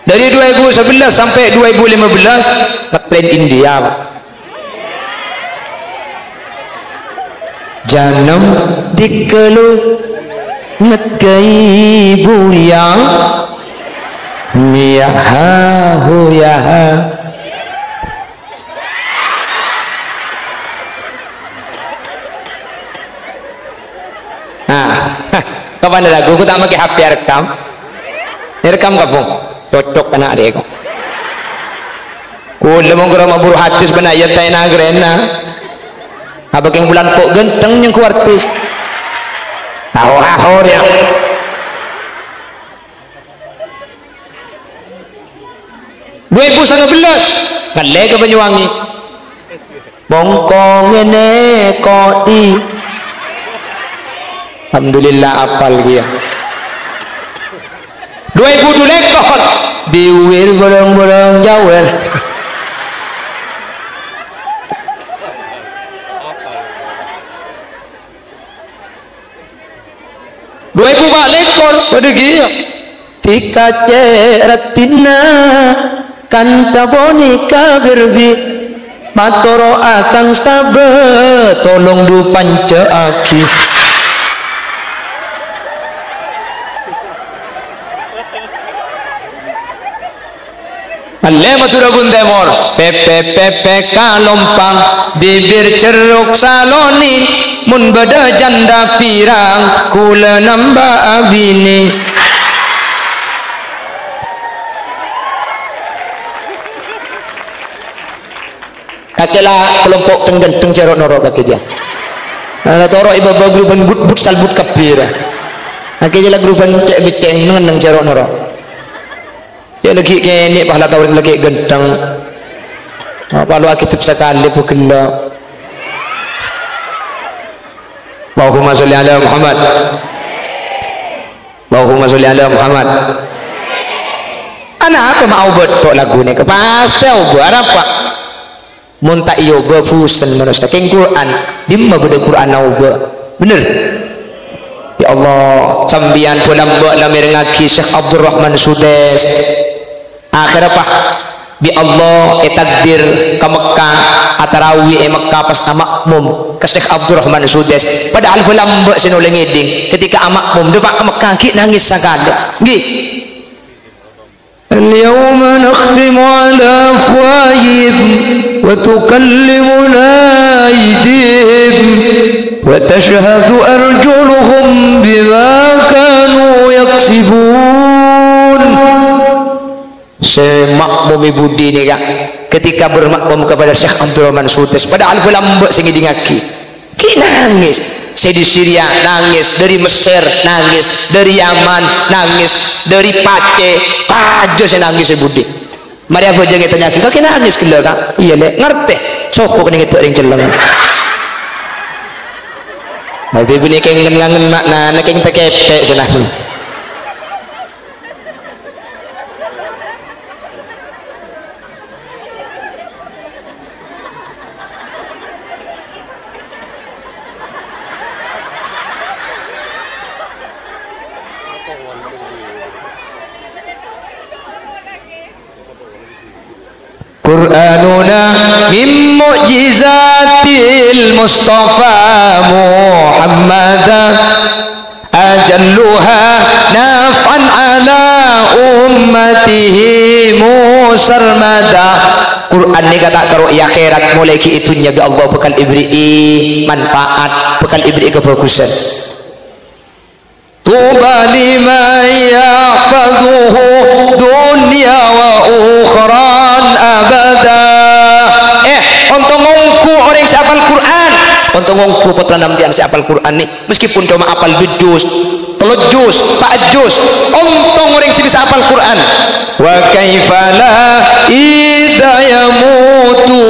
dari 2011 sampai 2015 ngetrend India. Janam dikelu ngekai buyang miyahu yaha. Nah, kapan ada lagu? Aku tak pakai HP rekam. Rekam kamu, cocok kena adek. Lemong kerama buru hati sebenarnya tayna grena. Abang yang bulan kok genteng yang kuartis. Tahu ya. Dua 2019 ngale ke Banyuwangi. Bongkong ini kodi. Alhamdulillah apal dia. 2000 lekor biwir bolong-bolong jawel. Dua ibu lekor pada dia. Tika ceratina kanta bonika berbi matoro akan sabe tolong du panca aki. Alle matura bundemor pepe pepe kalompang bibir ceruk saloni mun beda janda pirang kula nambah abini. Kakelah kelompok penggenteng cerok norok kaki dia. Toro ibu grupan but salbut kapira. Kakelah grupan cek biceng nang cerok norok. Cek lagi kene pahala tawar lagi genteng. Apa lu akitip sekali pukilla. Allahumma sholli ala Muhammad. Allahumma sholli ala Muhammad. Anak apa mau betul lagu ni ke pasal buat apa? mun tak iyo ba fusen manusia keng Quran dimma beda Quran ba bener ya Allah sambian pulang ba lamir ngaki Syekh Abdurrahman Sudes akhir apa bi Allah takdir ke Mekah atarawi Mekah pas makmum ke Syekh Abdurrahman Sudes padahal pulang ba sinuleng eding ketika makmum depak ke Mekah ki nangis sakada nggih اليوم نختم على أفواههم وتكلمنا أيديهم وتشهد أرجلهم بما كانوا يكسبون. Semakmum ibu dini kak ketika bermakmum kepada Syekh Abdurrahman Sudes padahal pula mbak singi ngaki ki nangis saya di Syria nangis dari Mesir nangis dari Yaman nangis dari Pace aja saya nangis ibu di mari aku jangan tanya kak nangis gila kak iya le ngerti sokok nih itu ring celeng tapi ibu nih keng ngangen makna keng tekepek senang Qur'anuna min mu'jizatil Mustafa Muhammadan ajalluha naf'an ala ummatihi musarmada. Quran ni kata karo ya akhirat mulai ki itunya bi Allah bekal ibri manfaat bekal ibri kefokusan tuba liman yahfazuhu dunya wa ukhran abada. Untuk ngongku orang yang hafal Quran untuk ngongku putra nambian si hafal Quran nih meskipun cuma hafal 2 juz 3 juz 4 juz untung orang yang bisa hafal Quran wa kaifala idza yamutu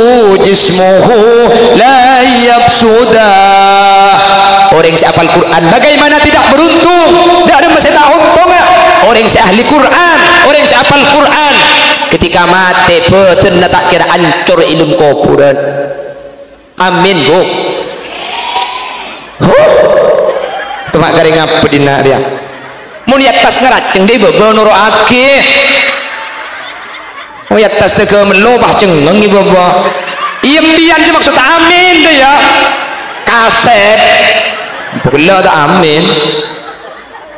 jismuhu la yabsuda. Orang yang hafal Quran bagaimana tidak beruntung tidak ada masih tak untung orang yang ahli Quran orang yang hafal Quran ketika mati betul tak kira hancur ilmu kuburan amin bu itu mak kering apa dina dia mun yatas ngeraceng dia bebenoro akeh oh yatas tega melobah cengeng ibu bawa iya mbian je maksud amin deh ya kaset pula tak amin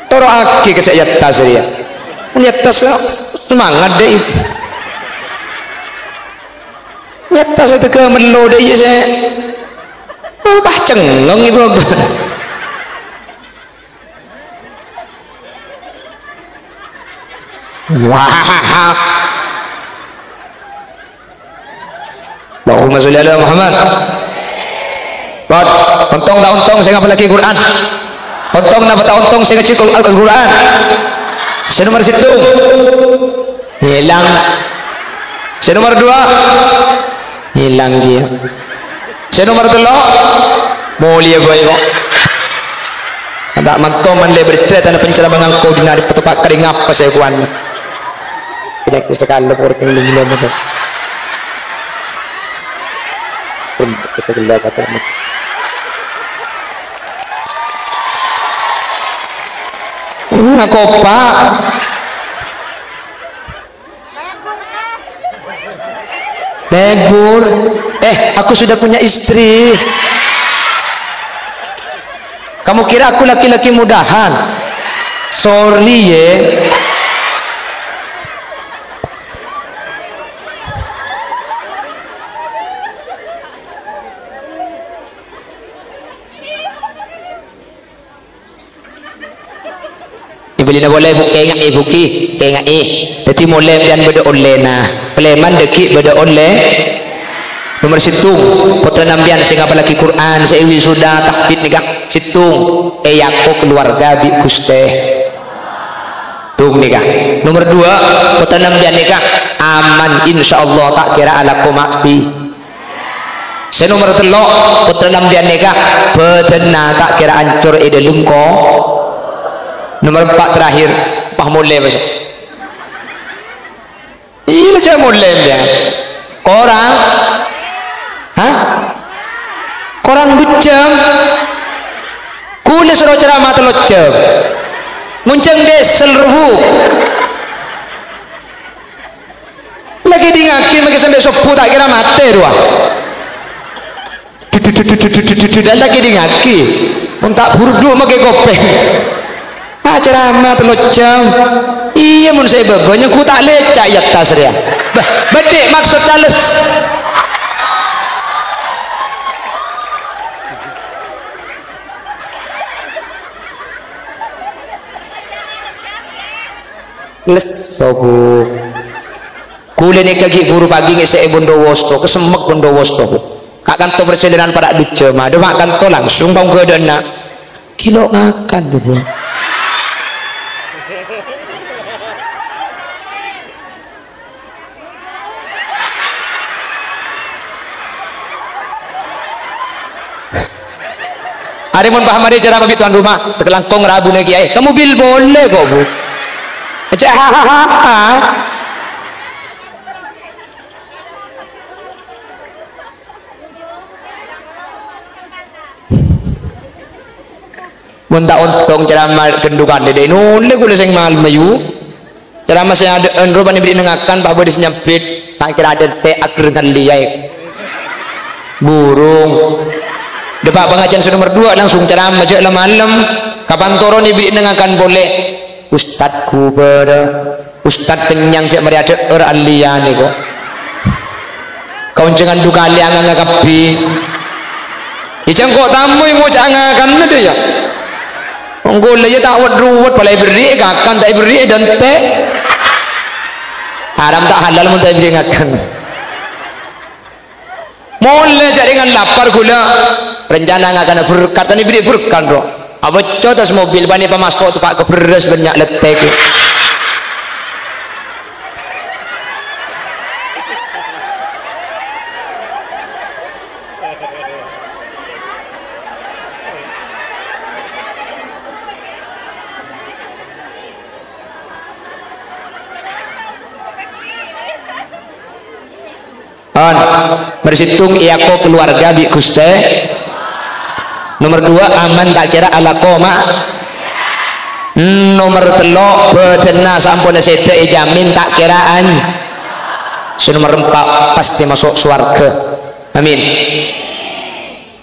toro akeh kesek yatas dia mun yatas lah semangat deh nyata saya tega melo deh ya saya bah cengeng ibu wah Allahumma sholli ala Muhammad buat untung tak untung saya ngapal lagi Quran untung nak tak untung saya ngecik Al-Quran saya nomor situ hilang saya nomor 2 hilang dia saya nomor 3 mulia boy kok ada mantom man le bercerita na penceramah kau di nari petupak kering apa saya kuan tidak sekali lebur yang gila betul pun kita gila kata kopa lebur aku sudah punya istri kamu kira aku laki-laki mudahan sorry ye ibu lina boleh kengak ibu ki kengak jadi mulai dan beda oleh nah peleman deki beda oleh nomor situng putra nambian sehingga apalagi Quran seiwi sudah takbit nikah situng yaku keluarga bi guste tung nikah nomor 2 putra nambian nikah aman insyaallah tak kira ala komaksi saya nomor 3 putra nambian nikah bedena tak kira hancur edelum ko nomor 4 terakhir pah mulai masa iya saya mulai dia orang Hah? Koran bucem kulis ro ceramah telocem munceng des selruhu lagi dingaki magi sampai sopu tak kira mati dua dan lagi dingaki pun tak burdu magi kopeng ceramah telocem iya mun saya begonya ku tak lecak yak tasria bedik maksud cales les sobu kulen kaki guru pagi ngese Bondowoso kesemek Bondowoso kak kanto perjalanan pada duce mah mak kanto langsung bang gedena kilo makan dulu ada mun paham ada cara bagi tuan rumah sekelangkong rabu nih kiai kamu bil boleh kok bu aja hahaha munta untung ceramah kendukan dede nulle kula sing mal mayu ceramah saya ada enroban diberi nengakan pak bodis nyempit tak kira ada teh akhir dan liai burung depak pengajian nomor 2 langsung ceramah je malam kapan turun diberi nengakan boleh ustadku ustad kenyang cek mari ada aliyane kok kau jangan duka ali anganga kapi ijang kok tamu mau jangan kan ada ya Onggol aja tak ruwet balai beri ngakan tak beri dan teh haram tak halal mun tak beri ngakan mulai jaringan lapar gula rencana ngakan berkat tadi beri berkat bro apa cotas mobil bani pemasko tu pak keberes banyak letek bersitung iako keluarga bi guste nomor 2 aman tak kira ala koma nomor 3 bedena sampun sete jamin tak kiraan nomor 4 pasti masuk surga amin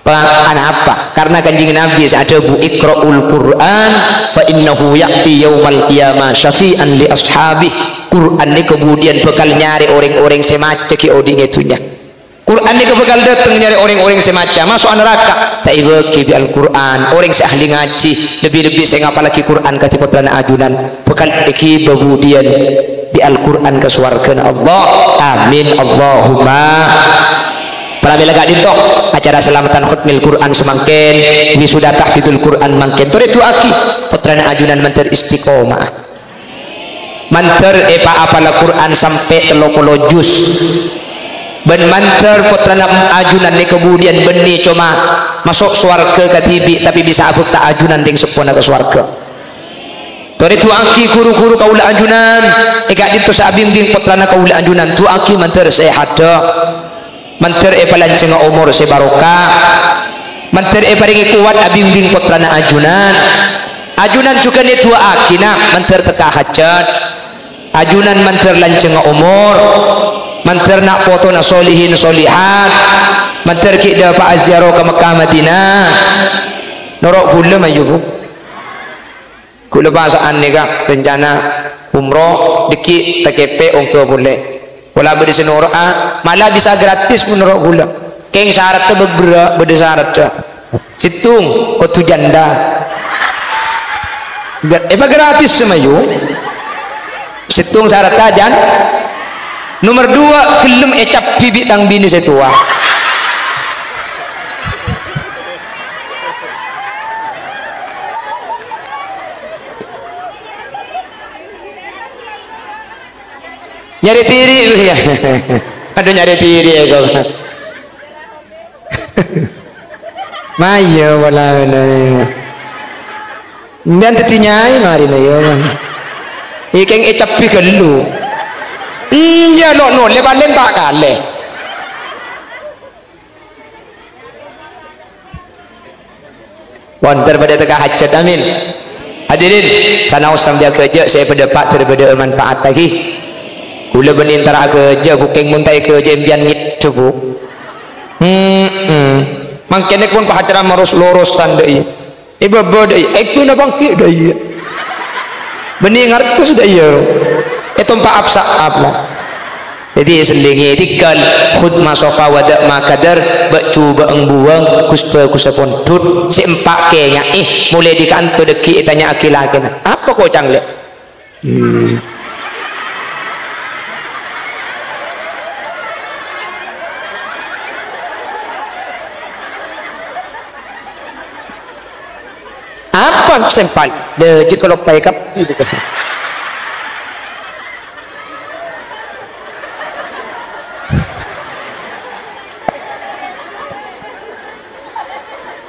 apa karena kanjeng Nabi ada bu iqra'ul Quran fa innahu ya'ti yaumal qiyamah syafi'an li ashabi Quran ini kemudian bakal nyari orang-orang semacam ki oding itunya Quran ini bakal datang nyari orang-orang semacam masuk neraka tak ibeki bi Al-Quran orang seahli ngaji lebih-lebih saya ngapal lagi Quran kati putrana ajunan bakal iki kemudian bi Al-Quran ke surga Allah amin Allahumma para belaga ditok acara selamatan khutmil Quran semangkin wisuda tahfidzul Quran mangkin tur itu aki putrana ajunan mantar istiqomah mantar apala Quran sampai 30 juz ben mantar putrana ajunan ni kemudian beni cuma masuk swarga katibi tapi bisa abuk tak ajunan ding sepona ke swarga tur itu aki guru-guru kaula ajunan eka dinto sa bimbing putrana kaula ajunan tu aki mantar sehat manter palanceng umur sebarokah manter paringi kuat abimbing putrana ajunan ajunan juga ni tua akina manter teka hajat ajunan manter lanceng umur manter nak foto na solihin solihat manter kita pak aziarah ke Mekah Madinah norok gula mayu gula pasaan ni kak rencana umroh dikit TKP ongko boleh wala beri senora malah bisa gratis menurut gula keng syarat tu berde syarat situng kotu janda gratis semayu situng syarat kajan nomor 2 film ecap bibit tang bini setua nyari tiri ya aduh nyari tiri ya kau mayo wala dan tetinyai mari na yo ikeng ecap pi kelu iya lo no le balen ba kale Pon daripada tengah hajat, amin. Hadirin, sana usam dia kerja, saya berdepak daripada manfaat lagi. Gula benintara kerja, bukan muntai kerja impian ngit cukup. Mangkene pun pahacara marus lorosan dai. Iba bodai, aku na bangkit dai. Bening ngartos dai. Itu pa apsa lah. Jadi selingi tikal khudma sofa wadak makadar bacu baeng buang kuspa kusapon tut si empak kenya mulai di kanto deki tanya akilake apa kau cangle apa sempat de jika lo pai kap itu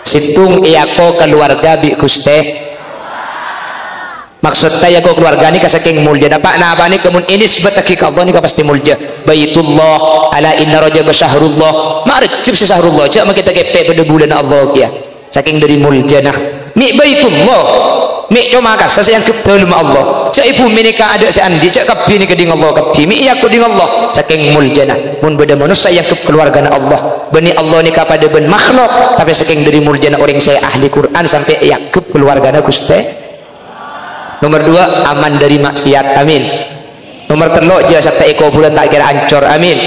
situng iyako keluarga bi kuste maksud saya ko keluarga ni kasaking mulja dapat na apa ni kemun ini sebataki ka Allah ni ka pasti mulja baitullah ala inna rajab syahrullah marjib syahrullah jak kita kepe pada bulan Allah kia saking dari mulja nah mi baitullah mi cuma kas sayang kebetul Allah jak ibu menika ada seandi jak kapi ni keding Allah kapi mi iyako ding Allah saking mulja nah mun beda manusia yang keluarga Allah bani Allah ni kepada ben makhluk tapi saking dari muljana orang saya ahli Quran sampai yakub keluargana Gusti. Nomor 2 aman dari maksiat, amin. Nomor 3 jasa tak eko bulan tak kira hancur, amin.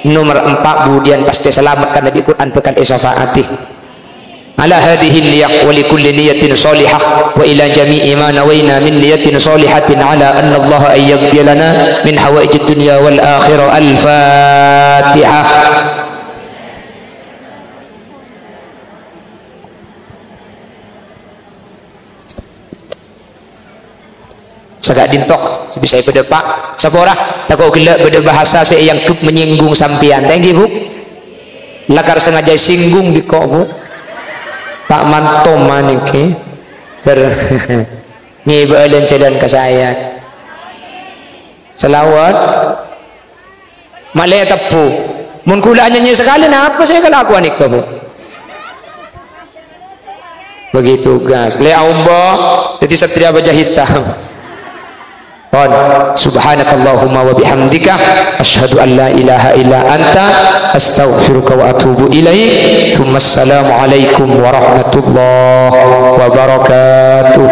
Nomor 4 budian pasti selamat karena di Quran pekan isafaati. Ala hadhihi niyah wa likulli niyatin salihah wa ila jami'i ma nawayna min niyatin salihatin ala anna Allah ayyadhi lana min hawaijid dunya wal akhirah. Al-Fatihah. Sagak dintok bisa berdepak sapora takut gelak pada bahasa saya yang kep menyinggung sampian thank you bu lakar sengaja singgung di kok bu tak mantom manike ter ngibalan jalan ke saya selawat malaya tepu mun kula nyanyi sekali nah apa saya kelakuan ikut bu begitu gas le Allah jadi satria baja hitam. Subhanakallahumma wa bihamdika asyhadu an la ilaha illa anta astaghfiruka wa atubu ilaik. Assalamualaikum warahmatullahi wabarakatuh.